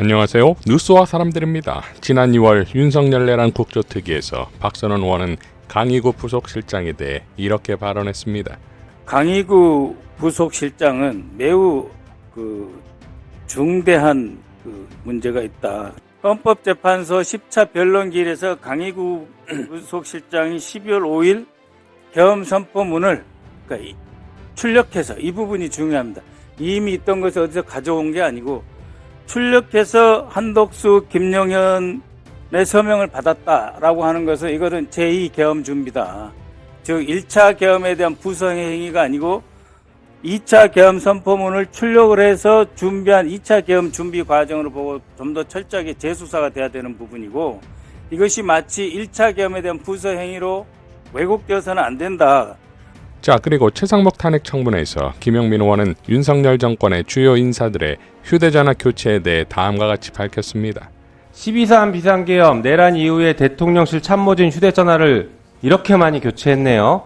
안녕하세요. 뉴스와 사람들입니다. 지난 2월 윤석열 내란 국조특위에서 박선원 의원은 강희구 부속실장에 대해 이렇게 발언했습니다. 강희구 부속실장은 매우 중대한 문제가 있다. 헌법재판소 10차 변론기일에서 강희구 부속실장이 12월 5일 계엄 선포문을 출력해서, 이 부분이 중요합니다. 이미 있던 것을 어디서 가져온 게 아니고 출력해서 한덕수, 김용현의 서명을 받았다라고 하는 것은 이거는 제2 계엄 준비다. 즉 1차 계엄에 대한 부성의 행위가 아니고 2차 계엄 선포문을 출력을 해서 준비한 2차 계엄 준비 과정으로 보고 좀 더 철저하게 재수사가 돼야 되는 부분이고, 이것이 마치 1차 계엄에 대한 부서 행위로 왜곡되어서는 안 된다. 자, 그리고 최상목 탄핵 청문회에서 김영민 의원은 윤석열 정권의 주요 인사들의 휴대전화 교체에 대해 다음과 같이 밝혔습니다. 12.3 비상계엄 내란 이후에 대통령실 참모진 휴대전화를 이렇게 많이 교체했네요.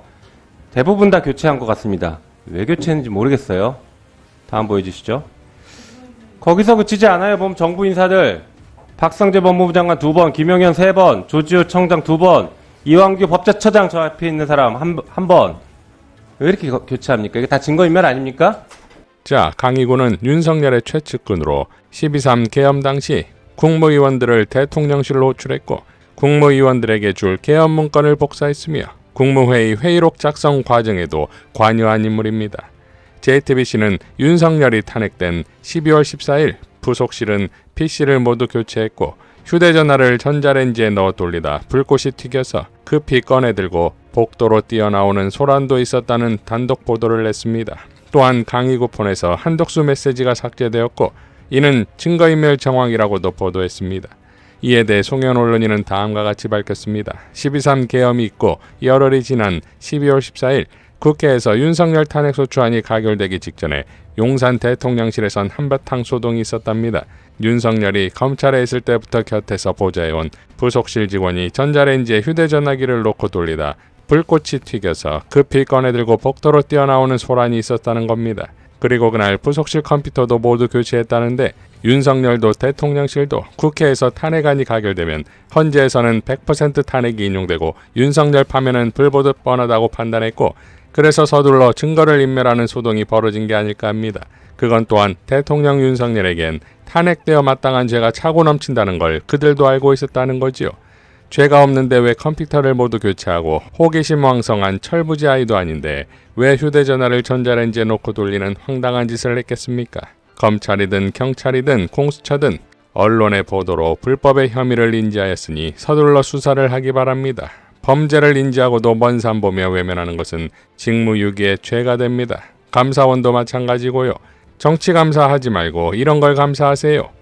대부분 다 교체한 것 같습니다. 왜 교체했는지 모르겠어요. 다음 보여주시죠. 거기서 그치지 않아요. 보면 정부 인사들 박성재 법무부 장관 2번, 김용현 3번, 조지호 청장 2번, 이완규 법제처장 저 앞에 있는 사람 한 번. 왜 이렇게 교체합니까? 이게 다 증거인멸 아닙니까? 자, 강희구는 윤석열의 최측근으로 12.3 계엄 당시 국무위원들을 대통령실로 호출했고 국무위원들에게 줄 계엄 문건을 복사했으며 국무회의 회의록 작성 과정에도 관여한 인물입니다. JTBC는 윤석열이 탄핵된 12월 14일 부속실은 PC를 모두 교체했고 휴대전화를 전자레인지에 넣어 돌리다 불꽃이 튀겨서 급히 꺼내들고 복도로 뛰어나오는 소란도 있었다는 단독 보도를 냈습니다. 또한 강희구 폰에서 한덕수 메시지가 삭제되었고 이는 증거인멸 정황이라고도 보도했습니다. 이에 대해 송현 언론인은 다음과 같이 밝혔습니다. 12.3 계엄이 있고 열흘이 지난 12월 14일 국회에서 윤석열 탄핵소추안이 가결되기 직전에 용산 대통령실에선 한바탕 소동이 있었답니다. 윤석열이 검찰에 있을 때부터 곁에서 보좌해온 부속실 직원이 전자레인지에 휴대전화기를 놓고 돌리다 불꽃이 튀겨서 급히 꺼내들고 복도로 뛰어나오는 소란이 있었다는 겁니다. 그리고 그날 부속실 컴퓨터도 모두 교체했다는데 윤석열도 대통령실도 국회에서 탄핵안이 가결되면 헌재에서는 100% 탄핵이 인용되고 윤석열 파면은 불보듯 뻔하다고 판단했고 그래서 서둘러 증거를 인멸하는 소동이 벌어진 게 아닐까 합니다. 그건 또한 대통령 윤석열에겐 탄핵되어 마땅한 죄가 차고 넘친다는 걸 그들도 알고 있었다는 거지요. 죄가 없는데 왜 컴퓨터를 모두 교체하고 호기심 왕성한 철부지 아이도 아닌데 왜 휴대전화를 전자레인지에 놓고 돌리는 황당한 짓을 했겠습니까? 검찰이든 경찰이든 공수처든 언론의 보도로 불법의 혐의를 인지하였으니 서둘러 수사를 하기 바랍니다. 범죄를 인지하고도 먼 산 보며 외면하는 것은 직무유기의 죄가 됩니다. 감사원도 마찬가지고요. 정치 감사하지 말고 이런 걸 감사하세요.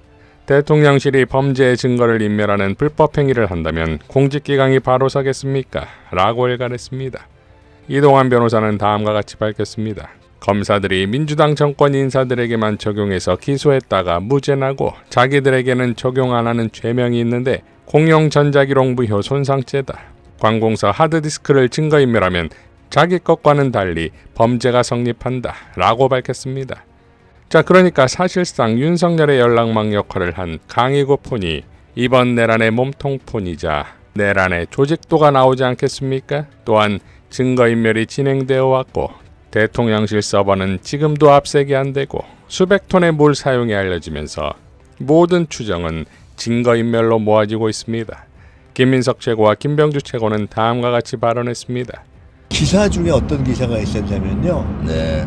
대통령실이 범죄의 증거를 인멸하는 불법 행위를 한다면 공직기강이 바로 서겠습니까? 라고 일갈했습니다. 이동환 변호사는 다음과 같이 밝혔습니다. 검사들이 민주당 정권 인사들에게만 적용해서 기소했다가 무죄나고 자기들에게는 적용 안 하는 죄명이 있는데 공용 전자기록 무효 손상죄다. 관공서 하드디스크를 증거인멸하면 자기 것과는 달리 범죄가 성립한다. 라고 밝혔습니다. 자, 그러니까 사실상 윤석열의 연락망 역할을 한 강희구 폰이 이번 내란의 몸통폰이자 내란의 조직도가 나오지 않겠습니까? 또한 증거인멸이 진행되어 왔고 대통령실 서버는 지금도 압색이 안 되고 수백 톤의 물 사용이 알려지면서 모든 추정은 증거인멸로 모아지고 있습니다. 김민석 최고와 김병주 최고는 다음과 같이 발언했습니다. 기사 중에 어떤 기사가 있었냐면요. 네.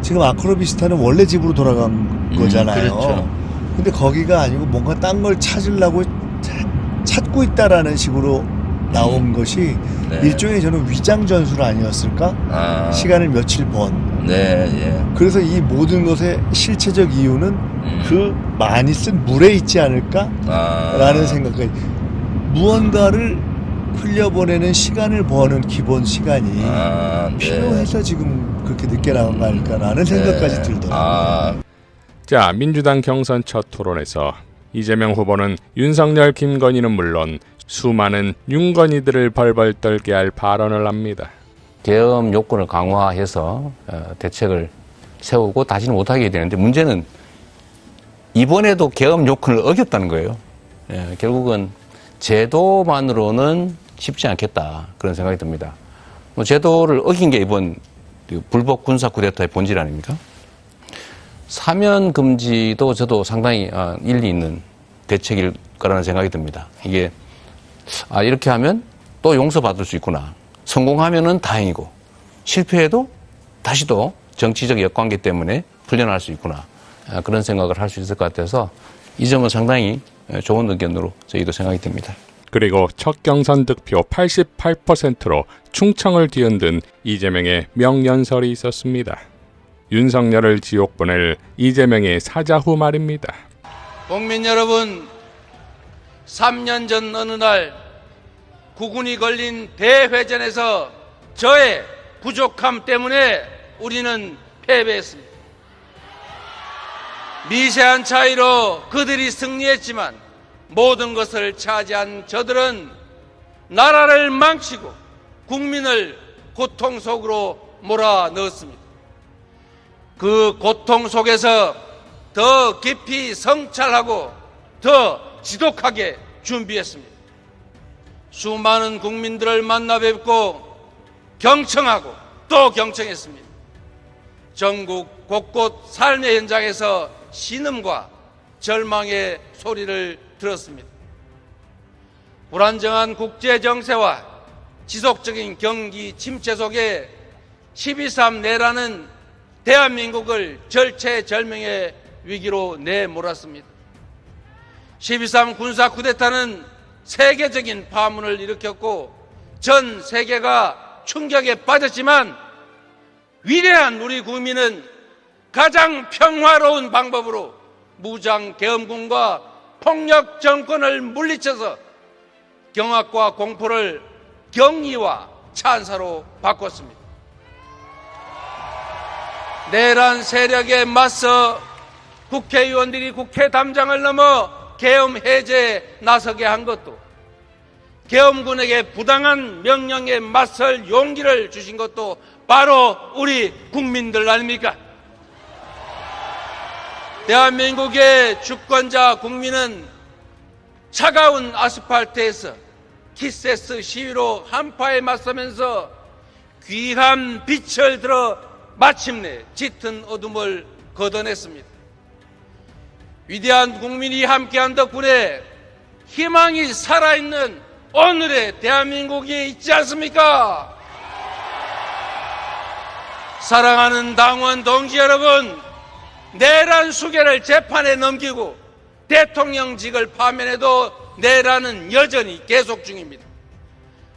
지금 아크로비스타는 원래 집으로 돌아간 거잖아요. 그렇죠. 근데 거기가 아니고 뭔가 딴 걸 찾으려고 찾고 있다라는 식으로 나온 것이 네. 일종의 저는 위장 전술 아니었을까? 시간을 며칠 번. 네, 예. 그래서 이 모든 것의 실체적 이유는 그 많이 쓴 물에 있지 않을까라는 생각까지. 무언가를 흘려보내는 시간을 버는 기본 시간이 네. 필요해서 지금 그렇게 늦게 나온 거 아닐까라는 생각까지 들더라고요. 자, 민주당 경선 첫 토론에서 이재명 후보는 윤석열, 김건희는 물론 수많은 윤건희들을 벌벌 떨게 할 발언을 합니다. 계엄 요건을 강화해서 대책을 세우고 다시는 못하게 되는데 문제는 이번에도 계엄 요건을 어겼다는 거예요. 예, 결국은 제도만으로는 쉽지 않겠다 그런 생각이 듭니다. 뭐 제도를 어긴 게 이번 불법 군사 쿠데타의 본질 아닙니까? 사면 금지도 저도 상당히 일리 있는 대책일 거라는 생각이 듭니다. 이게 이렇게 하면 또 용서받을 수 있구나. 성공하면은 다행이고 실패해도 다시 또 정치적 역관계 때문에 풀려날 수 있구나. 그런 생각을 할 수 있을 것 같아서 이 점은 상당히 좋은 의견으로 저희도 생각이 듭니다. 그리고 첫 경선 득표 88%로 충청을 뒤흔든 이재명의 명연설이 있었습니다. 윤석열을 지옥 보낼 이재명의 사자후 말입니다. 국민 여러분, 3년 전 어느 날 국군이 걸린 대회전에서 저의 부족함 때문에 우리는 패배했습니다. 미세한 차이로 그들이 승리했지만 모든 것을 차지한 저들은 나라를 망치고 국민을 고통 속으로 몰아넣었습니다. 그 고통 속에서 더 깊이 성찰하고 더 지독하게 준비했습니다. 수많은 국민들을 만나 뵙고 경청하고 또 경청했습니다. 전국 곳곳 삶의 현장에서 신음과 절망의 소리를 들었습니다. 불안정한 국제 정세와 지속적인 경기 침체 속에 12.3 내라는 대한민국을 절체절명의 위기로 내몰았습니다. 12.3 군사 쿠데타는 세계적인 파문을 일으켰고 전 세계가 충격에 빠졌지만 위대한 우리 국민은 가장 평화로운 방법으로 무장 계엄군과 폭력 정권을 물리쳐서 경악과 공포를 경의와 찬사로 바꿨습니다. 내란 세력에 맞서 국회의원들이 국회 담장을 넘어 계엄 해제에 나서게 한 것도, 계엄군에게 부당한 명령에 맞설 용기를 주신 것도 바로 우리 국민들 아닙니까? 대한민국의 주권자 국민은 차가운 아스팔트에서 키세스 시위로 한파에 맞서면서 귀한 빛을 들어 마침내 짙은 어둠을 걷어냈습니다. 위대한 국민이 함께한 덕분에 희망이 살아있는 오늘의 대한민국이 있지 않습니까? 사랑하는 당원 동지 여러분, 내란 수개를 재판에 넘기고 대통령직을 파면해도 내란은 여전히 계속 중입니다.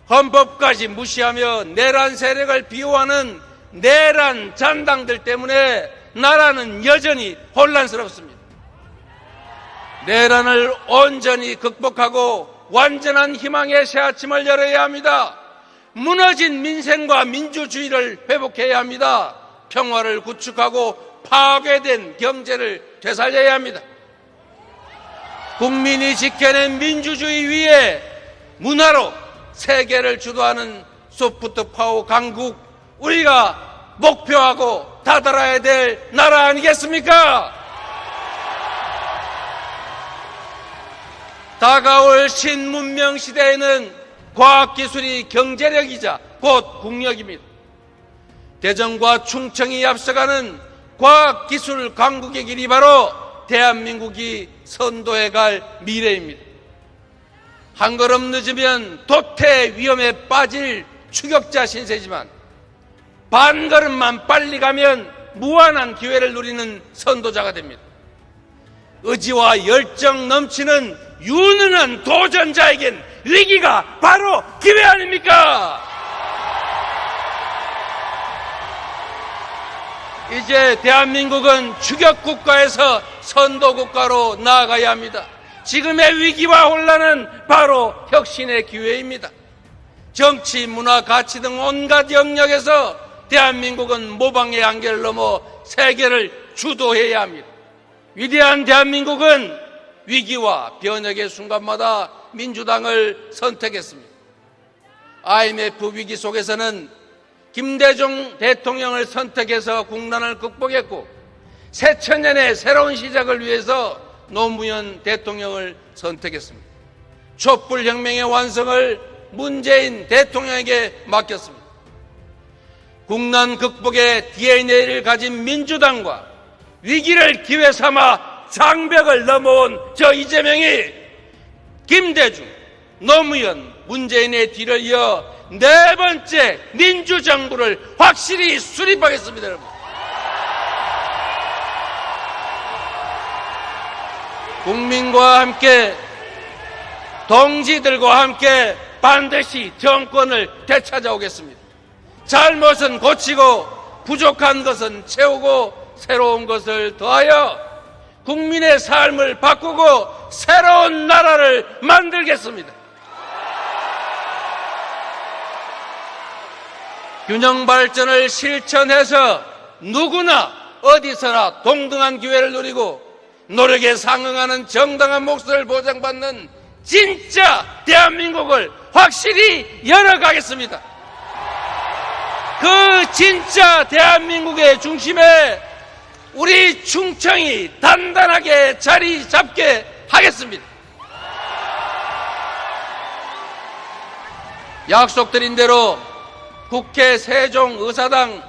헌법까지 무시하며 내란 세력을 비호하는 내란 잔당들 때문에 나라는 여전히 혼란스럽습니다. 내란을 온전히 극복하고 완전한 희망의 새 아침을 열어야 합니다. 무너진 민생과 민주주의를 회복해야 합니다. 평화를 구축하고 파괴된 경제를 되살려야 합니다. 국민이 지켜낸 민주주의 위에 문화로 세계를 주도하는 소프트 파워 강국, 우리가 목표하고 다다라야 될 나라 아니겠습니까? 다가올 신문명 시대에는 과학기술이 경제력이자 곧 국력입니다. 대전과 충청이 앞서가는 과학기술 강국의 길이 바로 대한민국이 선도해갈 미래입니다. 한 걸음 늦으면 도태 위험에 빠질 추격자 신세지만 반 걸음만 빨리 가면 무한한 기회를 누리는 선도자가 됩니다. 의지와 열정 넘치는 유능한 도전자에겐 위기가 바로 기회 아닙니까? 이제 대한민국은 추격국가에서 선도국가로 나아가야 합니다. 지금의 위기와 혼란은 바로 혁신의 기회입니다. 정치, 문화, 가치 등 온갖 영역에서 대한민국은 모방의 한계를 넘어 세계를 주도해야 합니다. 위대한 대한민국은 위기와 변혁의 순간마다 민주당을 선택했습니다. IMF 위기 속에서는 김대중 대통령을 선택해서 국난을 극복했고 새천년의 새로운 시작을 위해서 노무현 대통령을 선택했습니다. 촛불혁명의 완성을 문재인 대통령에게 맡겼습니다. 국난 극복의 DNA를 가진 민주당과 위기를 기회 삼아 장벽을 넘어온 저 이재명이 김대중, 노무현, 문재인의 뒤를 이어 네 번째 민주정부를 확실히 수립하겠습니다, 여러분. 국민과 함께, 동지들과 함께 반드시 정권을 되찾아오겠습니다. 잘못은 고치고 부족한 것은 채우고 새로운 것을 더하여 국민의 삶을 바꾸고 새로운 나라를 만들겠습니다. 균형 발전을 실천해서 누구나 어디서나 동등한 기회를 누리고 노력에 상응하는 정당한 몫을 보장받는 진짜 대한민국을 확실히 열어가겠습니다. 그 진짜 대한민국의 중심에 우리 충청이 단단하게 자리 잡게 하겠습니다. 약속드린 대로 국회 세종의사당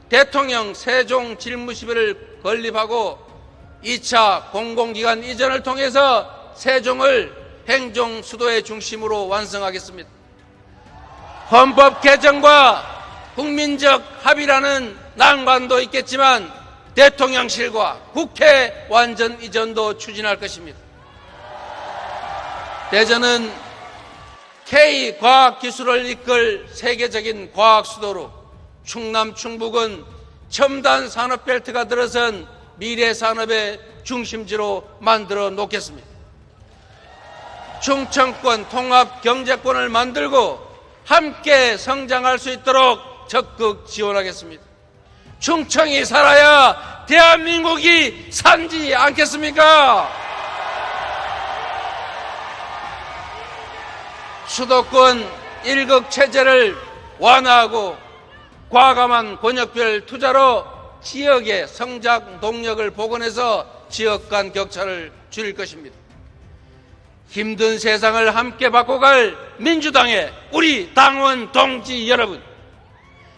대통령 세종질무시비를 건립하고 2차 공공기관 이전을 통해서 세종을 행정수도의 중심으로 완성하겠습니다. 헌법 개정과 국민적 합의라는 난관도 있겠지만 대통령실과 국회 완전 이전도 추진할 것입니다. 대전은 K과학기술을 이끌 세계적인 과학수도로, 충남 충북은 첨단 산업벨트가 들어선 미래산업의 중심지로 만들어 놓겠습니다. 충청권 통합경제권을 만들고 함께 성장할 수 있도록 적극 지원하겠습니다. 충청이 살아야 대한민국이 산지 않겠습니까? 수도권 1극 체제를 완화하고 과감한 권역별 투자로 지역의 성장 동력을 복원해서 지역 간 격차를 줄일 것입니다. 힘든 세상을 함께 바꿔갈 민주당의 우리 당원 동지 여러분,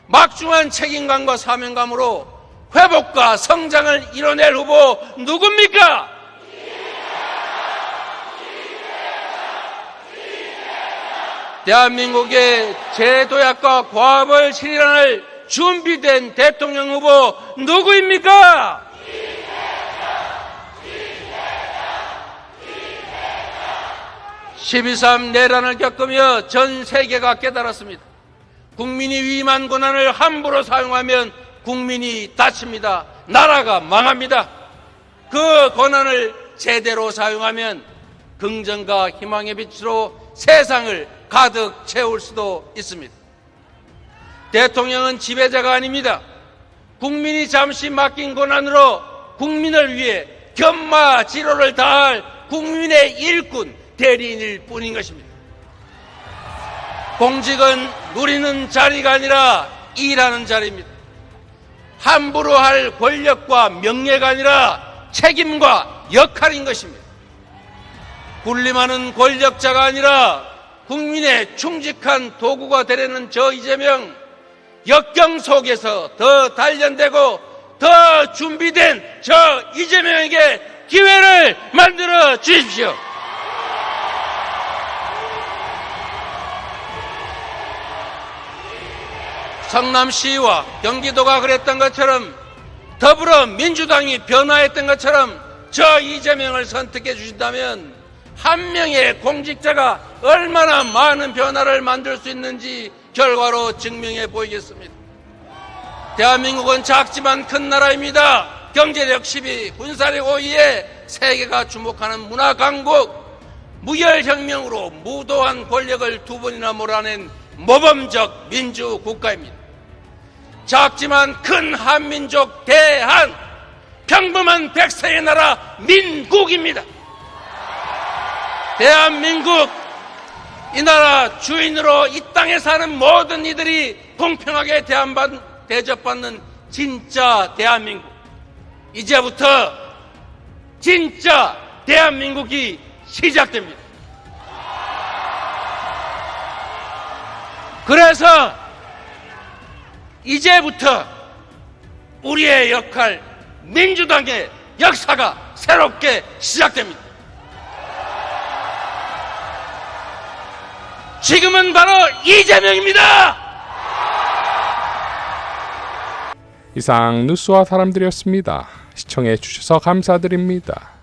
막중한 책임감과 사명감으로 회복과 성장을 이뤄낼 후보 누굽니까? 대한민국의 제도약과 과업을 실현할 준비된 대통령 후보 누구입니까? 12.3 내란을 겪으며 전 세계가 깨달았습니다. 국민이 위임한 권한을 함부로 사용하면 국민이 다칩니다. 나라가 망합니다. 그 권한을 제대로 사용하면 긍정과 희망의 빛으로 세상을 가득 채울 수도 있습니다. 대통령은 지배자가 아닙니다. 국민이 잠시 맡긴 권한으로 국민을 위해 견마지로를 다할 국민의 일꾼, 대리인일 뿐인 것입니다. 공직은 누리는 자리가 아니라 일하는 자리입니다. 함부로 할 권력과 명예가 아니라 책임과 역할인 것입니다. 군림하는 권력자가 아니라 국민의 충직한 도구가 되려는 저 이재명, 역경 속에서 더 단련되고 더 준비된 저 이재명에게 기회를 만들어 주십시오. 성남시와 경기도가 그랬던 것처럼, 더불어민주당이 변화했던 것처럼 저 이재명을 선택해 주신다면 한 명의 공직자가 얼마나 많은 변화를 만들 수 있는지 결과로 증명해 보이겠습니다. 대한민국은 작지만 큰 나라입니다. 경제력 10위, 군사력 5위에 세계가 주목하는 문화 강국, 무혈혁명으로 무도한 권력을 두 번이나 몰아낸 모범적 민주국가입니다. 작지만 큰 한민족 대한, 평범한 백성의 나라 민국입니다. 대한민국, 이 나라 주인으로 이 땅에 사는 모든 이들이 공평하게 대접받는 진짜 대한민국. 이제부터 진짜 대한민국이 시작됩니다. 그래서 이제부터 우리의 역할, 민주당의 역사가 새롭게 시작됩니다. 지금은 바로 이재명입니다. 이상 뉴스와 사람들이었습니다. 시청해 주셔서 감사드립니다.